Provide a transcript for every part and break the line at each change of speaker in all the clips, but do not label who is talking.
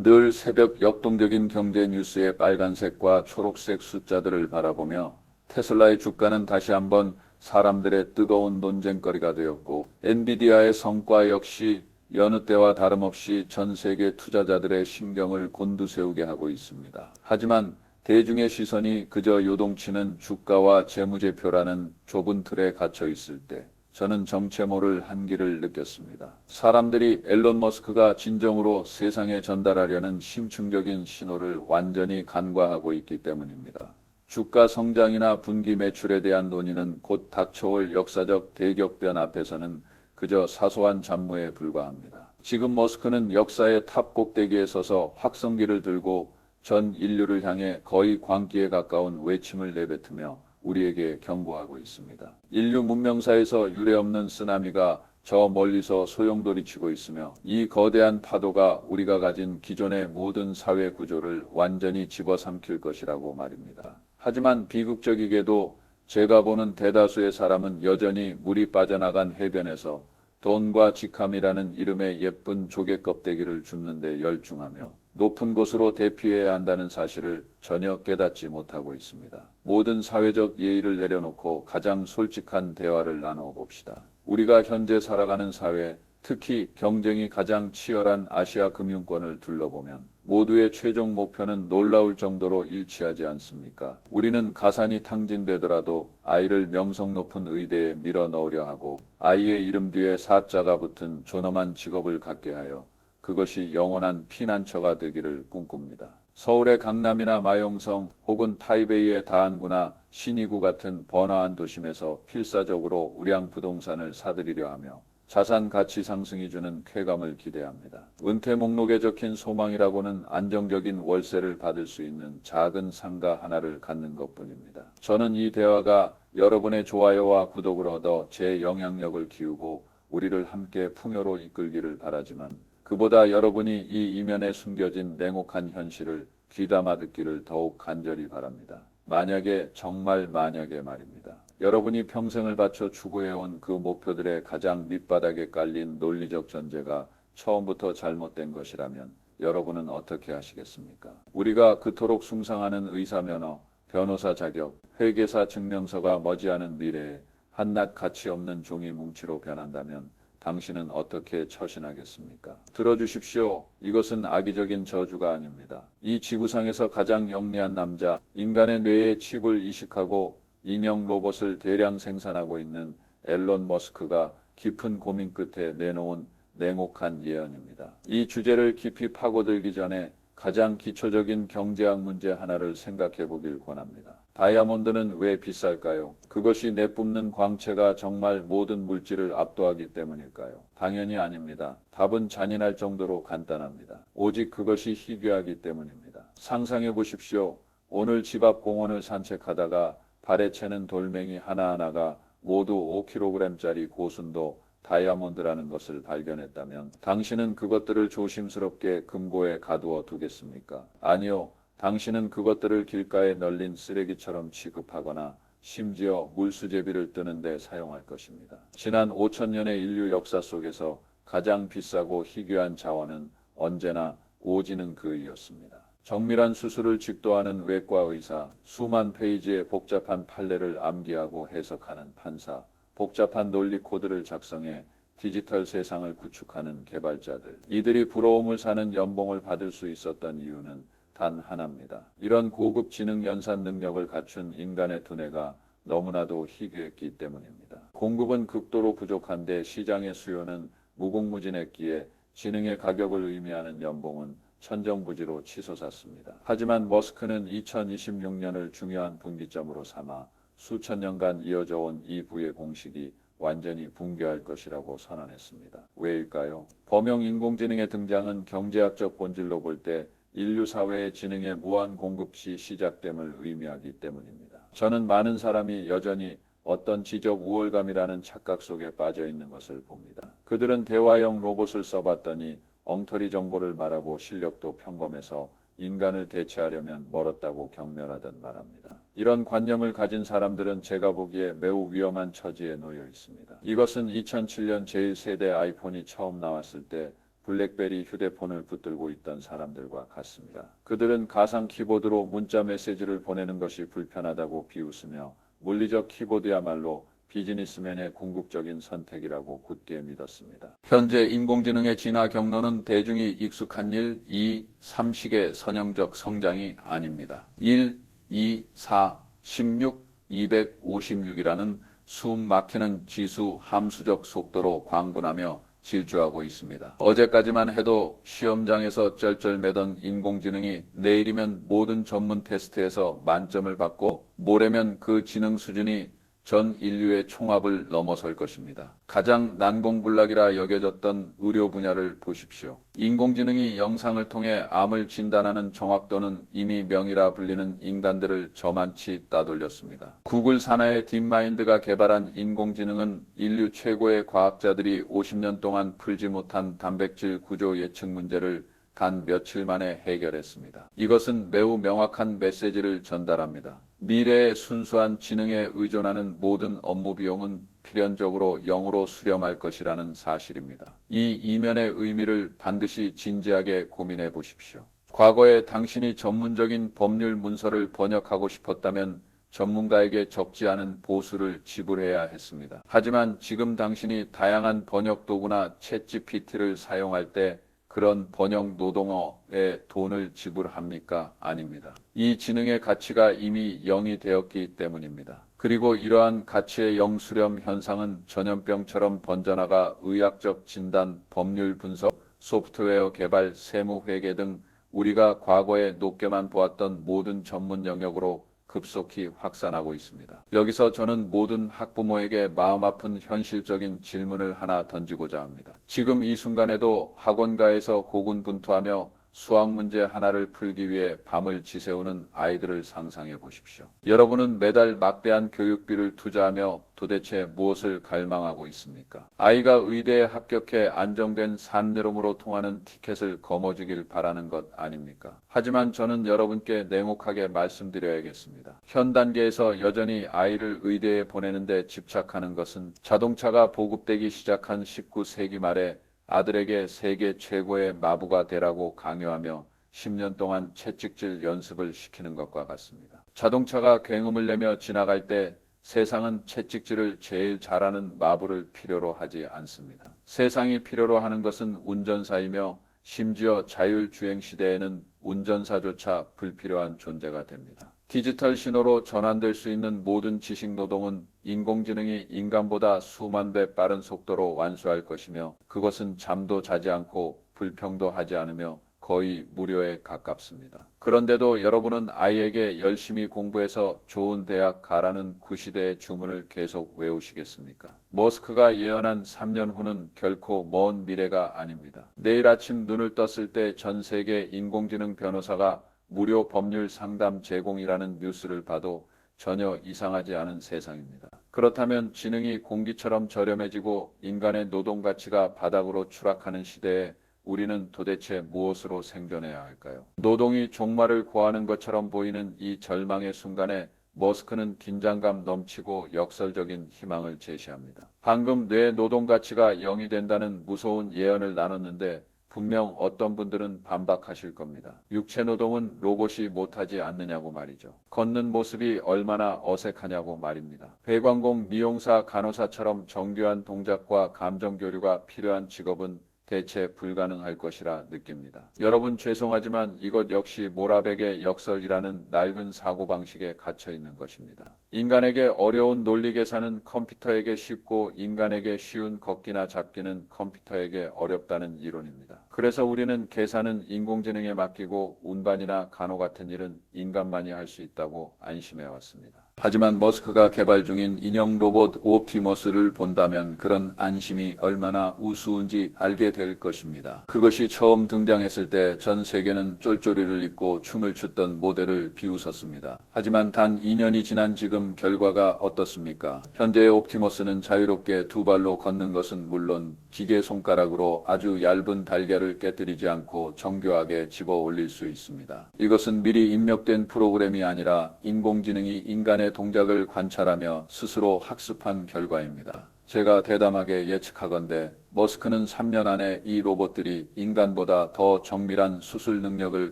늘 새벽 역동적인 경제 뉴스의 빨간색과 초록색 숫자들을 바라보며 테슬라의 주가는 다시 한번 사람들의 뜨거운 논쟁거리가 되었고, 엔비디아의 성과 역시 여느 때와 다름없이 전 세계 투자자들의 심경을 곤두세우게 하고 있습니다. 하지만 대중의 시선이 그저 요동치는 주가와 재무제표라는 좁은 틀에 갇혀 있을 때 저는 정체 모를 한기를 느꼈습니다. 사람들이 앨런 머스크가 진정으로 세상에 전달하려는 심층적인 신호를 완전히 간과하고 있기 때문입니다. 주가 성장이나 분기 매출에 대한 논의는 곧 닥쳐올 역사적 대격변 앞에서는 그저 사소한 잡무에 불과합니다. 지금 머스크는 역사의 탑 꼭대기에 서서 확성기를 들고 전 인류를 향해 거의 광기에 가까운 외침을 내뱉으며 우리에게 경고하고 있습니다. 인류 문명사에서 유례없는 쓰나미가 저 멀리서 소용돌이치고 있으며, 이 거대한 파도가 우리가 가진 기존의 모든 사회 구조를 완전히 집어삼킬 것이라고 말입니다. 하지만 비극적이게도 제가 보는 대다수의 사람은 여전히 물이 빠져나간 해변에서 돈과 직함이라는 이름의 예쁜 조개 껍데기를 줍는 데 열중하며 높은 곳으로 대피해야 한다는 사실을 전혀 깨닫지 못하고 있습니다. 모든 사회적 예의를 내려놓고 가장 솔직한 대화를 나누어 봅시다. 우리가 현재 살아가는 사회, 특히 경쟁이 가장 치열한 아시아 금융권을 둘러보면 모두의 최종 목표는 놀라울 정도로 일치하지 않습니까? 우리는 가산이 탕진되더라도 아이를 명성 높은 의대에 밀어 넣으려 하고, 아이의 이름 뒤에 사자가 붙은 존엄한 직업을 갖게 하여 그것이 영원한 피난처가 되기를 꿈꿉니다. 서울의 강남이나 마용성 혹은 타이베이의 다안구나 신이구 같은 번화한 도심에서 필사적으로 우량 부동산을 사들이려 하며 자산 가치 상승이 주는 쾌감을 기대합니다. 은퇴 목록에 적힌 소망이라고는 안정적인 월세를 받을 수 있는 작은 상가 하나를 갖는 것뿐입니다. 저는 이 대화가 여러분의 좋아요와 구독을 얻어 제 영향력을 키우고 우리를 함께 풍요로 이끌기를 바라지만, 그보다 여러분이 이 이면에 숨겨진 냉혹한 현실을 귀담아 듣기를 더욱 간절히 바랍니다. 만약에, 정말 만약에 말입니다, 여러분이 평생을 바쳐 추구해온 그 목표들의 가장 밑바닥에 깔린 논리적 전제가 처음부터 잘못된 것이라면 여러분은 어떻게 하시겠습니까? 우리가 그토록 숭상하는 의사 면허, 변호사 자격, 회계사 증명서가 머지않은 미래에 한낱 가치 없는 종이 뭉치로 변한다면 당신은 어떻게 처신하겠습니까? 들어주십시오. 이것은 악의적인 저주가 아닙니다. 이 지구상에서 가장 영리한 남자, 인간의 뇌에 칩을 이식하고 인형 로봇을 대량 생산하고 있는 앨런 머스크가 깊은 고민 끝에 내놓은 냉혹한 예언입니다. 이 주제를 깊이 파고들기 전에 가장 기초적인 경제학 문제 하나를 생각해 보길 권합니다. 다이아몬드는 왜 비쌀까요? 그것이 내뿜는 광채가 정말 모든 물질을 압도하기 때문일까요? 당연히 아닙니다. 답은 잔인할 정도로 간단합니다. 오직 그것이 희귀하기 때문입니다. 상상해 보십시오. 오늘 집 앞 공원을 산책하다가 발에 채는 돌멩이 하나하나가 모두 5kg짜리 고순도 다이아몬드라는 것을 발견했다면 당신은 그것들을 조심스럽게 금고에 가두어 두겠습니까? 아니요. 당신은 그것들을 길가에 널린 쓰레기처럼 취급하거나 심지어 물수제비를 뜨는 데 사용할 것입니다. 지난 5천년의 인류 역사 속에서 가장 비싸고 희귀한 자원은 언제나 오지는 그이였습니다. 정밀한 수술을 직도하는 외과 의사, 수만 페이지의 복잡한 판례를 암기하고 해석하는 판사, 복잡한 논리 코드를 작성해 디지털 세상을 구축하는 개발자들. 이들이 부러움을 사는 연봉을 받을 수 있었던 이유는 단 하나입니다. 이런 고급 지능 연산 능력을 갖춘 인간의 두뇌가 너무나도 희귀했기 때문입니다. 공급은 극도로 부족한데 시장의 수요는 무궁무진했기에 지능의 가격을 의미하는 연봉은 천정부지로 치솟았습니다. 하지만 머스크는 2026년을 중요한 분기점으로 삼아 수천 년간 이어져 온 이 부의 공식이 완전히 붕괴할 것이라고 선언했습니다. 왜일까요? 범용 인공지능의 등장은 경제학적 본질로 볼 때 인류 사회의 지능의 무한 공급 시 시작됨을 의미하기 때문입니다. 저는 많은 사람이 여전히 어떤 지적 우월감이라는 착각 속에 빠져 있는 것을 봅니다. 그들은 대화형 로봇을 써봤더니 엉터리 정보를 말하고 실력도 평범해서 인간을 대체하려면 멀었다고 경멸하던 말합니다. 이런 관념을 가진 사람들은 제가 보기에 매우 위험한 처지에 놓여 있습니다. 이것은 2007년 제1세대 아이폰이 처음 나왔을 때 블랙베리 휴대폰을 붙들고 있던 사람들과 같습니다. 그들은 가상 키보드로 문자 메시지를 보내는 것이 불편하다고 비웃으며 물리적 키보드야말로 비즈니스맨의 궁극적인 선택이라고 굳게 믿었습니다. 현재 인공지능의 진화 경로는 대중이 익숙한 1, 2, 3식의 선형적 성장이 아닙니다. 1, 2, 4, 16, 256이라는 숨 막히는 지수 함수적 속도로 광분하며 질주하고 있습니다. 어제까지만 해도 시험장에서 쩔쩔매던 인공지능이 내일이면 모든 전문 테스트에서 만점을 받고 모레면 그 지능 수준이 전 인류의 총합을 넘어설 것입니다. 가장 난공불락이라 여겨졌던 의료 분야를 보십시오. 인공지능이 영상을 통해 암을 진단하는 정확도는 이미 명이라 불리는 인간들을 저만치 따돌렸습니다. 구글 산하의 딥마인드가 개발한 인공지능은 인류 최고의 과학자들이 50년 동안 풀지 못한 단백질 구조 예측 문제를 단 며칠 만에 해결했습니다. 이것은 매우 명확한 메시지를 전달합니다. 미래의 순수한 지능에 의존하는 모든 업무 비용은 필연적으로 0으로 수렴할 것이라는 사실입니다. 이 이면의 의미를 반드시 진지하게 고민해 보십시오. 과거에 당신이 전문적인 법률 문서를 번역하고 싶었다면 전문가에게 적지 않은 보수를 지불해야 했습니다. 하지만 지금 당신이 다양한 번역 도구나 챗GPT를 사용할 때 그런 번역 노동어에 돈을 지불합니까? 아닙니다. 이 지능의 가치가 이미 0이 되었기 때문입니다. 그리고 이러한 가치의 영수렴 현상은 전염병처럼 번져나가 의학적 진단, 법률 분석, 소프트웨어 개발, 세무 회계 등 우리가 과거에 높게만 보았던 모든 전문 영역으로 급속히 확산하고 있습니다. 여기서 저는 모든 학부모에게 마음 아픈 현실적인 질문을 하나 던지고자 합니다. 지금 이 순간에도 학원가에서 고군분투하며 수학 문제 하나를 풀기 위해 밤을 지새우는 아이들을 상상해 보십시오. 여러분은 매달 막대한 교육비를 투자하며 도대체 무엇을 갈망하고 있습니까? 아이가 의대에 합격해 안정된 산내롬으로 통하는 티켓을 거머쥐길 바라는 것 아닙니까? 하지만 저는 여러분께 냉혹하게 말씀드려야겠습니다. 현 단계에서 여전히 아이를 의대에 보내는데 집착하는 것은 자동차가 보급되기 시작한 19세기 말에 아들에게 세계 최고의 마부가 되라고 강요하며 10년 동안 채찍질 연습을 시키는 것과 같습니다. 자동차가 굉음을 내며 지나갈 때 세상은 채찍질을 제일 잘하는 마부를 필요로 하지 않습니다. 세상이 필요로 하는 것은 운전사이며 심지어 자율주행 시대에는 운전사조차 불필요한 존재가 됩니다. 디지털 신호로 전환될 수 있는 모든 지식 노동은 인공지능이 인간보다 수만 배 빠른 속도로 완수할 것이며 그것은 잠도 자지 않고 불평도 하지 않으며 거의 무료에 가깝습니다. 그런데도 여러분은 아이에게 열심히 공부해서 좋은 대학 가라는 구시대의 주문을 계속 외우시겠습니까? 머스크가 예언한 3년 후는 결코 먼 미래가 아닙니다. 내일 아침 눈을 떴을 때 전 세계 인공지능 변호사가 무료 법률 상담 제공이라는 뉴스를 봐도 전혀 이상하지 않은 세상입니다. 그렇다면 지능이 공기처럼 저렴해지고 인간의 노동 가치가 바닥으로 추락하는 시대에 우리는 도대체 무엇으로 생존해야 할까요? 노동이 종말을 고하는 것처럼 보이는 이 절망의 순간에 머스크는 긴장감 넘치고 역설적인 희망을 제시합니다. 방금 뇌 노동 가치가 0이 된다는 무서운 예언을 나눴는데 분명 어떤 분들은 반박하실 겁니다. 육체 노동은 로봇이 못하지 않느냐고 말이죠. 걷는 모습이 얼마나 어색하냐고 말입니다. 배관공, 미용사, 간호사처럼 정교한 동작과 감정 교류가 필요한 직업은 대체 불가능할 것이라 느낍니다. 여러분 죄송하지만 이것 역시 모라백의 역설이라는 낡은 사고방식에 갇혀 있는 것입니다. 인간에게 어려운 논리 계산은 컴퓨터에게 쉽고 인간에게 쉬운 걷기나 잡기는 컴퓨터에게 어렵다는 이론입니다. 그래서 우리는 계산은 인공지능에 맡기고 운반이나 간호 같은 일은 인간만이 할 수 있다고 안심해 왔습니다. 하지만 머스크가 개발 중인 인형 로봇 옵티머스를 본다면 그런 안심이 얼마나 우스운지 알게 될 것입니다. 그것이 처음 등장했을 때 전 세계는 쫄쫄이를 입고 춤을 추던 모델을 비웃었습니다. 하지만 단 2년이 지난 지금 결과가 어떻습니까? 현재의 옵티머스는 자유롭게 두 발로 걷는 것은 물론 기계 손가락으로 아주 얇은 달걀을 깨뜨리지 않고 정교하게 집어 올릴 수 있습니다. 이것은 미리 입력된 프로그램이 아니라 인공지능이 인간의 동작을 관찰하며 스스로 학습한 결과입니다. 제가 대담하게 예측하건대 머스크는 3년 안에 이 로봇들이 인간보다 더 정밀한 수술 능력을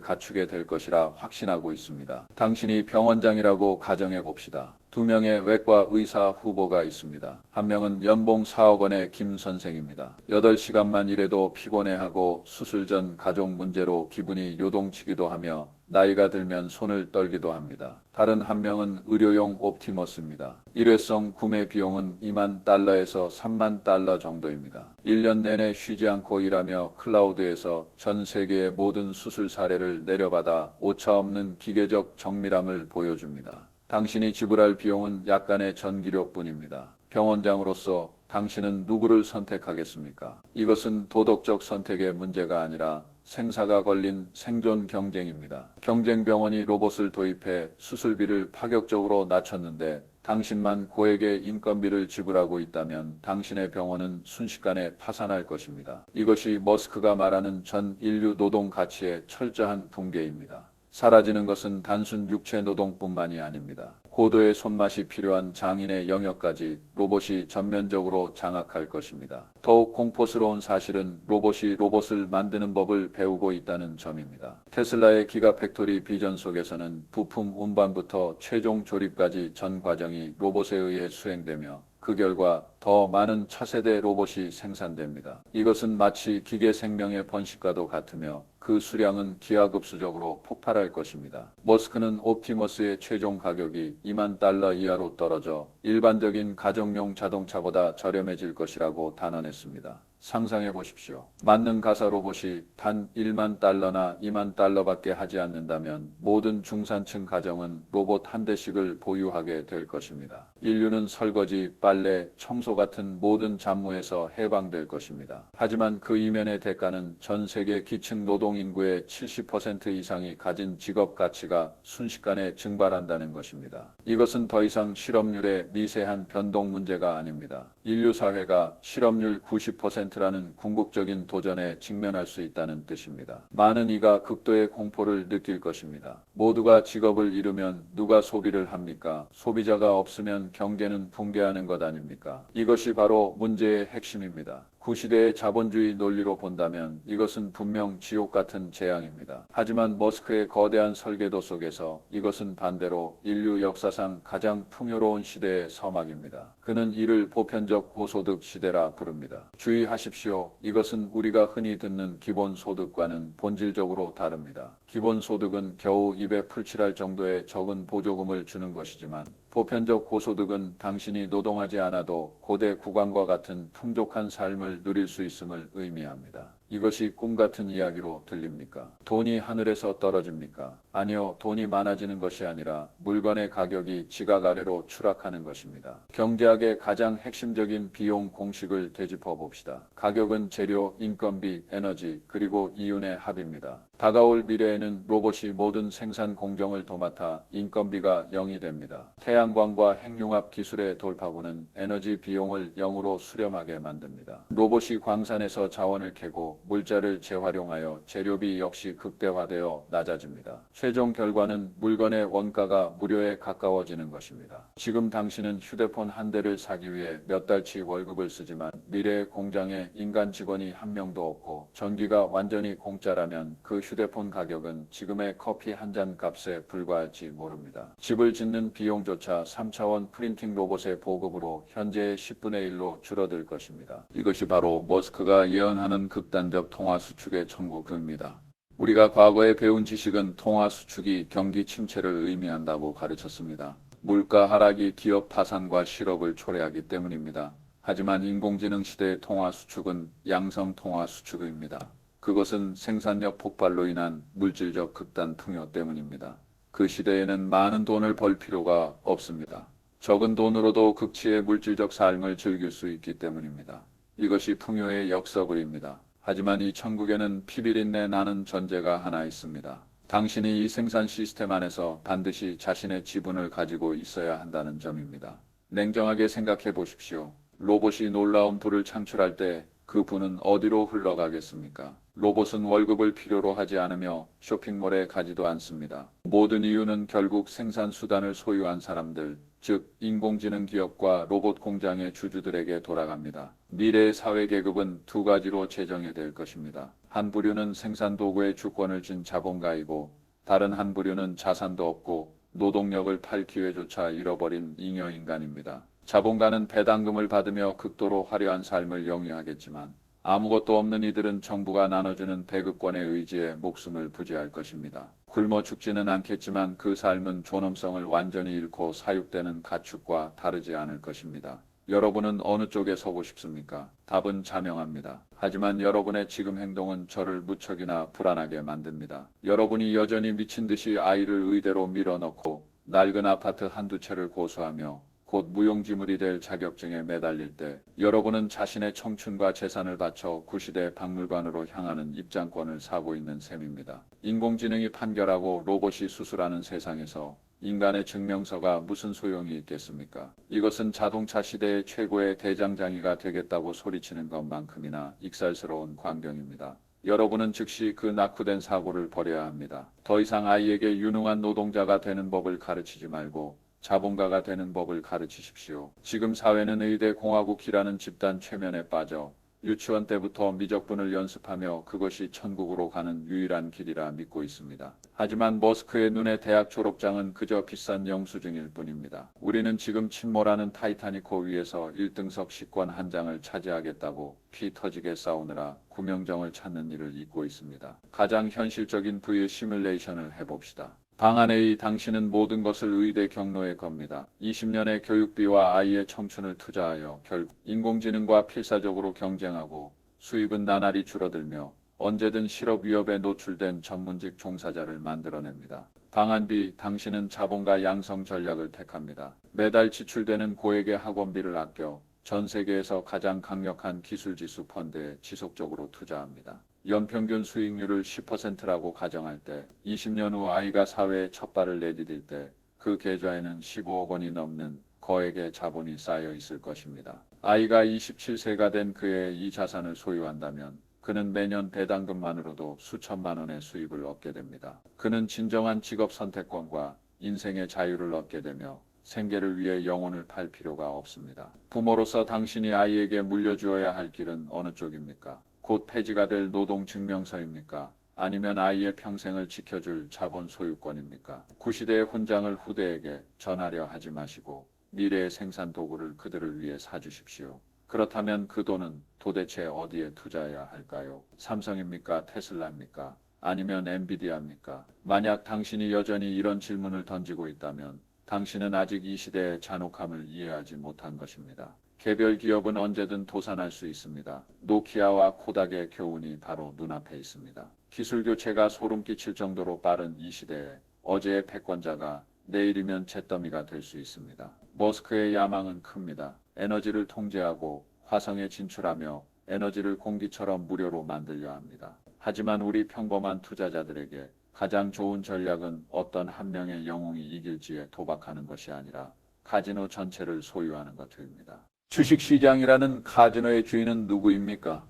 갖추게 될 것이라 확신하고 있습니다. 당신이 병원장이라고 가정해 봅시다. 2명의 외과 의사 후보가 있습니다. 한 명은 연봉 4억 원의 김 선생입니다. 8시간만 일해도 피곤해하고 수술 전 가족 문제로 기분이 요동치기도 하며 나이가 들면 손을 떨기도 합니다. 다른 한 명은 의료용 옵티머스입니다. 일회성 구매 비용은 2만 달러에서 3만 달러 정도입니다. 1년 내내 쉬지 않고 일하며 클라우드에서 전 세계의 모든 수술 사례를 내려받아 오차없는 기계적 정밀함을 보여줍니다. 당신이 지불할 비용은 약간의 전기료뿐입니다. 병원장으로서 당신은 누구를 선택하겠습니까? 이것은 도덕적 선택의 문제가 아니라 생사가 걸린 생존 경쟁입니다. 경쟁 병원이 로봇을 도입해 수술비를 파격적으로 낮췄는데 당신만 고액의 인건비를 지불하고 있다면 당신의 병원은 순식간에 파산할 것입니다. 이것이 머스크가 말하는 전 인류 노동 가치의 철저한 붕괴입니다. 사라지는 것은 단순 육체 노동뿐만이 아닙니다. 고도의 손맛이 필요한 장인의 영역까지 로봇이 전면적으로 장악할 것입니다. 더욱 공포스러운 사실은 로봇이 로봇을 만드는 법을 배우고 있다는 점입니다. 테슬라의 기가팩토리 비전 속에서는 부품 운반부터 최종 조립까지 전 과정이 로봇에 의해 수행되며 그 결과 더 많은 차세대 로봇이 생산됩니다. 이것은 마치 기계 생명의 번식과도 같으며 그 수량은 기하급수적으로 폭발할 것입니다. 머스크는 옵티머스의 최종 가격이 2만 달러 이하로 떨어져 일반적인 가정용 자동차보다 저렴해질 것이라고 단언했습니다. 상상해 보십시오. 만능 가사 로봇이 단 1만 달러나 2만 달러밖에 하지 않는다면 모든 중산층 가정은 로봇 한 대씩을 보유하게 될 것입니다. 인류는 설거지, 빨래, 청소 같은 모든 잡무에서 해방될 것입니다. 하지만 그 이면의 대가는 전 세계 기층 노동 인구의 70% 이상이 가진 직업 가치가 순식간에 증발한다는 것입니다. 이것은 더 이상 실업률의 미세한 변동 문제가 아닙니다. 인류 사회가 실업률 90%라는 궁극적인 도전에 직면할 수 있다는 뜻입니다. 많은 이가 극도의 공포를 느낄 것입니다. 모두가 직업을 잃으면 누가 소비를 합니까? 소비자가 없으면 경제는 붕괴하는 것 아닙니까? 이것이 바로 문제의 핵심입니다. 구시대의 자본주의 논리로 본다면 이것은 분명 지옥 같은 재앙입니다. 하지만 머스크의 거대한 설계도 속에서 이것은 반대로 인류 역사상 가장 풍요로운 시대의 서막입니다. 그는 이를 보편적 고소득 시대라 부릅니다. 주의하십시오. 이것은 우리가 흔히 듣는 기본소득과는 본질적으로 다릅니다. 기본소득은 겨우 입에 풀칠할 정도의 적은 보조금을 주는 것이지만 보편적 고소득은 당신이 노동하지 않아도 고대 국왕과 같은 풍족한 삶을 누릴 수 있음을 의미합니다. 이것이 꿈 같은 이야기로 들립니까? 돈이 하늘에서 떨어집니까? 아니요, 돈이 많아지는 것이 아니라 물건의 가격이 지각 아래로 추락하는 것입니다. 경제학의 가장 핵심적인 비용 공식을 되짚어 봅시다. 가격은 재료, 인건비, 에너지, 그리고 이윤의 합입니다. 다가올 미래에는 로봇이 모든 생산 공정을 도맡아 인건비가 0이 됩니다. 태양광과 핵융합 기술의 돌파구는 에너지 비용을 0으로 수렴하게 만듭니다. 로봇이 광산에서 자원을 캐고 물자를 재활용하여 재료비 역시 극대화되어 낮아집니다. 최종 결과는 물건의 원가가 무료에 가까워지는 것입니다. 지금 당신은 휴대폰 한 대를 사기 위해 몇 달치 월급을 쓰지만 미래의 공장에 인간 직원이 한 명도 없고 전기가 완전히 공짜라면 그 휴대폰 가격은 지금의 커피 한 잔 값에 불과할지 모릅니다. 집을 짓는 비용조차 3차원 프린팅 로봇의 보급으로 현재의 10분의 1로 줄어들 것입니다. 이것이 바로 머스크가 예언하는 극단적 통화 수축의 천국입니다. 우리가 과거에 배운 지식은 통화 수축이 경기 침체를 의미한다고 가르쳤습니다. 물가 하락이 기업 파산과 실업을 초래하기 때문입니다. 하지만 인공지능 시대의 통화 수축은 양성 통화 수축입니다. 그것은 생산력 폭발로 인한 물질적 극단 풍요 때문입니다. 그 시대에는 많은 돈을 벌 필요가 없습니다. 적은 돈으로도 극치의 물질적 삶을 즐길 수 있기 때문입니다. 이것이 풍요의 역서글입니다. 하지만 이 천국에는 피비린내 나는 전제가 하나 있습니다. 당신이 이 생산 시스템 안에서 반드시 자신의 지분을 가지고 있어야 한다는 점입니다. 냉정하게 생각해 보십시오. 로봇이 놀라운 불을 창출할 때 그 불은 어디로 흘러가겠습니까? 로봇은 월급을 필요로 하지 않으며 쇼핑몰에 가지도 않습니다. 모든 이유는 결국 생산 수단을 소유한 사람들, 즉 인공지능 기업과 로봇 공장의 주주들에게 돌아갑니다. 미래의 사회 계급은 두 가지로 재정이 될 것입니다. 한 부류는 생산 도구의 주권을 쥔 자본가이고 다른 한 부류는 자산도 없고 노동력을 팔 기회조차 잃어버린 잉여 인간입니다. 자본가는 배당금을 받으며 극도로 화려한 삶을 영위하겠지만 아무것도 없는 이들은 정부가 나눠주는 배급권의 의지에 목숨을 부지할 것입니다. 굶어 죽지는 않겠지만 그 삶은 존엄성을 완전히 잃고 사육되는 가축과 다르지 않을 것입니다. 여러분은 어느 쪽에 서고 싶습니까? 답은 자명합니다. 하지만 여러분의 지금 행동은 저를 무척이나 불안하게 만듭니다. 여러분이 여전히 미친 듯이 아이를 의대로 밀어넣고 낡은 아파트 한두 채를 고수하며 곧 무용지물이 될 자격증에 매달릴 때 여러분은 자신의 청춘과 재산을 바쳐 구시대 박물관으로 향하는 입장권을 사고 있는 셈입니다. 인공지능이 판결하고 로봇이 수술하는 세상에서 인간의 증명서가 무슨 소용이 있겠습니까? 이것은 자동차 시대의 최고의 대장장이가 되겠다고 소리치는 것만큼이나 익살스러운 광경입니다. 여러분은 즉시 그 낙후된 사고를 버려야 합니다. 더 이상 아이에게 유능한 노동자가 되는 법을 가르치지 말고 자본가가 되는 법을 가르치십시오. 지금 사회는 의대 공화국이라는 집단 최면에 빠져 유치원 때부터 미적분을 연습하며 그것이 천국으로 가는 유일한 길이라 믿고 있습니다. 하지만 머스크의 눈에 대학 졸업장은 그저 비싼 영수증일 뿐입니다. 우리는 지금 침몰하는 타이타닉호 위에서 1등석 식권 한 장을 차지하겠다고 피 터지게 싸우느라 구명정을 찾는 일을 잊고 있습니다. 가장 현실적인 부의 시뮬레이션을 해봅시다. 방안 A, 당신은 모든 것을 의대 경로에 겁니다. 20년의 교육비와 아이의 청춘을 투자하여 결국 인공지능과 필사적으로 경쟁하고 수입은 나날이 줄어들며 언제든 실업 위협에 노출된 전문직 종사자를 만들어냅니다. 방안 B, 당신은 자본가 양성 전략을 택합니다. 매달 지출되는 고액의 학원비를 아껴 전 세계에서 가장 강력한 기술지수 펀드에 지속적으로 투자합니다. 연평균 수익률을 10%라고 가정할 때 20년 후 아이가 사회에 첫 발을 내디딜 때 그 계좌에는 15억 원이 넘는 거액의 자본이 쌓여 있을 것입니다. 아이가 27세가 된 그의 이 자산을 소유한다면 그는 매년 배당금만으로도 수천만 원의 수입을 얻게 됩니다. 그는 진정한 직업 선택권과 인생의 자유를 얻게 되며 생계를 위해 영혼을 팔 필요가 없습니다. 부모로서 당신이 아이에게 물려주어야 할 길은 어느 쪽입니까? 곧 폐지가 될 노동증명서입니까? 아니면 아이의 평생을 지켜줄 자본 소유권입니까? 구시대의 훈장을 후대에게 전하려 하지 마시고 미래의 생산 도구를 그들을 위해 사주십시오. 그렇다면 그 돈은 도대체 어디에 투자해야 할까요? 삼성입니까? 테슬라입니까? 아니면 엔비디아입니까? 만약 당신이 여전히 이런 질문을 던지고 있다면 당신은 아직 이 시대의 잔혹함을 이해하지 못한 것입니다. 개별 기업은 언제든 도산할 수 있습니다. 노키아와 코닥의 교훈이 바로 눈앞에 있습니다. 기술 교체가 소름 끼칠 정도로 빠른 이 시대에 어제의 패권자가 내일이면 잿더미가 될 수 있습니다. 머스크의 야망은 큽니다. 에너지를 통제하고 화성에 진출하며 에너지를 공기처럼 무료로 만들려 합니다. 하지만 우리 평범한 투자자들에게 가장 좋은 전략은 어떤 한 명의 영웅이 이길지에 도박하는 것이 아니라 카지노 전체를 소유하는 것입니다. 주식시장이라는 카지노의 주인은 누구입니까?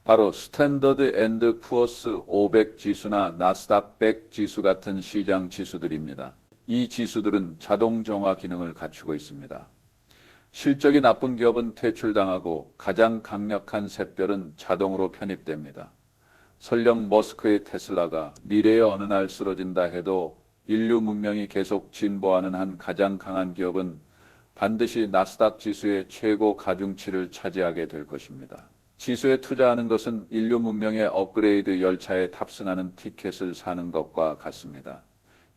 바로 스탠더드 앤드 푸어스 500 지수나 나스닥 100 지수 같은 시장 지수들입니다. 이 지수들은 자동 정화 기능을 갖추고 있습니다. 실적이 나쁜 기업은 퇴출당하고 가장 강력한 샛별은 자동으로 편입됩니다. 설령 머스크의 테슬라가 미래의 어느 날 쓰러진다 해도 인류 문명이 계속 진보하는 한 가장 강한 기업은 반드시 나스닥 지수의 최고 가중치를 차지하게 될 것입니다. 지수에 투자하는 것은 인류 문명의 업그레이드 열차에 탑승하는 티켓을 사는 것과 같습니다.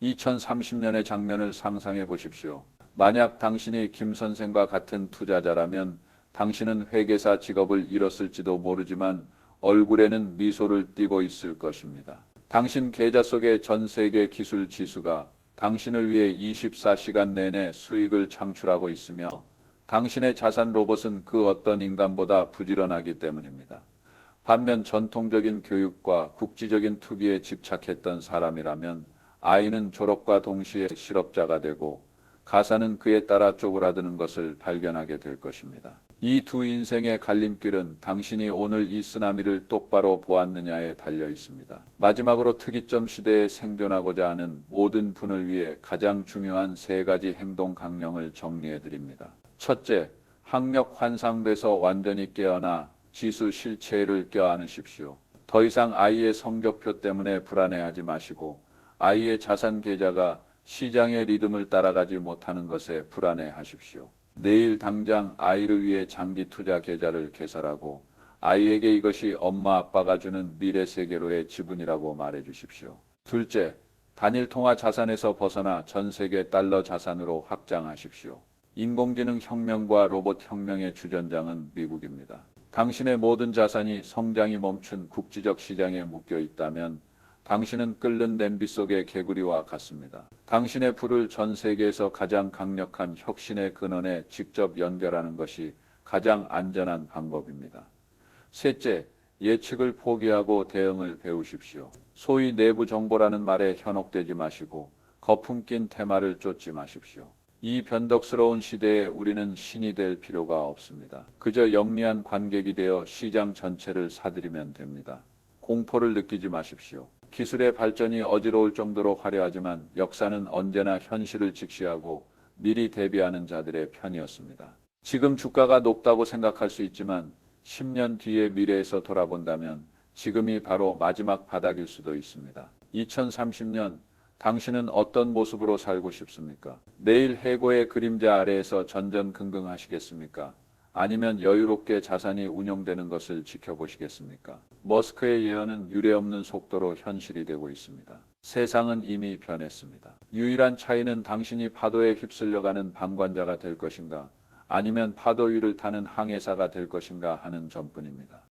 2030년의 장면을 상상해 보십시오. 만약 당신이 김 선생과 같은 투자자라면 당신은 회계사 직업을 잃었을지도 모르지만 얼굴에는 미소를 띠고 있을 것입니다. 당신 계좌 속의 전 세계 기술 지수가 당신을 위해 24시간 내내 수익을 창출하고 있으며 당신의 자산 로봇은 그 어떤 인간보다 부지런하기 때문입니다. 반면 전통적인 교육과 국지적인 투기에 집착했던 사람이라면 아이는 졸업과 동시에 실업자가 되고 가사는 그에 따라 쪼그라드는 것을 발견하게 될 것입니다. 이 두 인생의 갈림길은 당신이 오늘 이 쓰나미를 똑바로 보았느냐에 달려 있습니다. 마지막으로 특이점 시대에 생존하고자 하는 모든 분을 위해 가장 중요한 세 가지 행동 강령을 정리해 드립니다. 첫째, 학력 환상돼서 완전히 깨어나 지수 실체를 껴안으십시오. 더 이상 아이의 성적표 때문에 불안해하지 마시고 아이의 자산 계좌가 시장의 리듬을 따라가지 못하는 것에 불안해하십시오. 내일 당장 아이를 위해 장기 투자 계좌를 개설하고 아이에게 이것이 엄마 아빠가 주는 미래 세계로의 지분이라고 말해 주십시오. 둘째, 단일 통화 자산에서 벗어나 전 세계 달러 자산으로 확장하십시오. 인공지능 혁명과 로봇 혁명의 주전장은 미국입니다. 당신의 모든 자산이 성장이 멈춘 국지적 시장에 묶여 있다면 당신은 끓는 냄비 속의 개구리와 같습니다. 당신의 불을 전 세계에서 가장 강력한 혁신의 근원에 직접 연결하는 것이 가장 안전한 방법입니다. 셋째, 예측을 포기하고 대응을 배우십시오. 소위 내부 정보라는 말에 현혹되지 마시고 거품 낀 테마를 쫓지 마십시오. 이 변덕스러운 시대에 우리는 신이 될 필요가 없습니다. 그저 영리한 관객이 되어 시장 전체를 사들이면 됩니다. 공포를 느끼지 마십시오. 기술의 발전이 어지러울 정도로 화려하지만 역사는 언제나 현실을 직시하고 미리 대비하는 자들의 편이었습니다. 지금 주가가 높다고 생각할 수 있지만 10년 뒤의 미래에서 돌아본다면 지금이 바로 마지막 바닥일 수도 있습니다. 2030년 당신은 어떤 모습으로 살고 싶습니까? 내일 해고의 그림자 아래에서 전전긍긍하시겠습니까? 아니면 여유롭게 자산이 운용되는 것을 지켜보시겠습니까? 머스크의 예언은 유례없는 속도로 현실이 되고 있습니다. 세상은 이미 변했습니다. 유일한 차이는 당신이 파도에 휩쓸려가는 방관자가 될 것인가, 아니면 파도 위를 타는 항해사가 될 것인가 하는 점뿐입니다.